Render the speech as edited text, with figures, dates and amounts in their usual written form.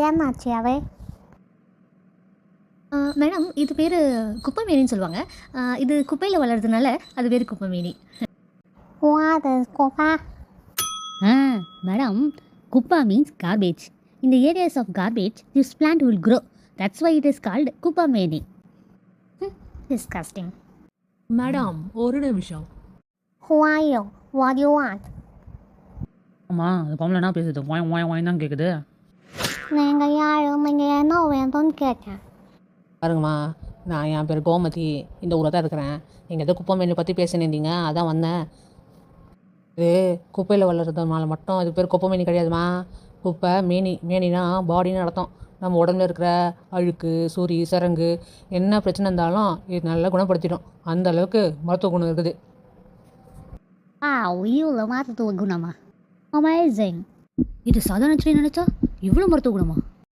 ஏமாச்சியாவே madam இது பேர் குப்பை மேனின்னு சொல்லுவாங்க. இது குப்பையில் வளர்றதுனால அது பேர் குப்பை மேனி. What is Kupa? Madam, Kupa means garbage. In the areas of garbage, this plant will grow. That's why it is called Kupa meni. Disgusting. Madam ஒரு நிமிஷம். Who are you? What do you want? அம்மா அது பொம்பளைனா பேசுது வாய் வாய் வாய் தான் கேட்குது. நீங்கள் யாரும் இங்கே என்ன வேணும்னு கேட்டேன். பாருங்கம்மா, நான் என் பேர் கோமதி, இந்த ஊரில் தான் இருக்கிறேன். நீங்கள் எதோ குப்பை மேனி பற்றி பேசினிருந்தீங்க, அதான் வந்தேன். இது குப்பையில் வளர்றதுனால மட்டும் இது பேர் குப்பை மேனி கிடையாதுமா. குப்பை மேனினா பாடின்னு அர்த்தம். நம்ம உடம்புல இருக்கிற அழுக்கு, சொறி, சரங்கு என்ன பிரச்சனை இருந்தாலும் இது நல்லா குணப்படுத்திடும். அந்த அளவுக்கு மருத்துவ குணம் இருக்குது. இவ்வளோ மருத்துவ குணமா? அமேசிங். இது சாதாரண செடி நினைச்சா இவ்வளோ மருத்துவ குணமா?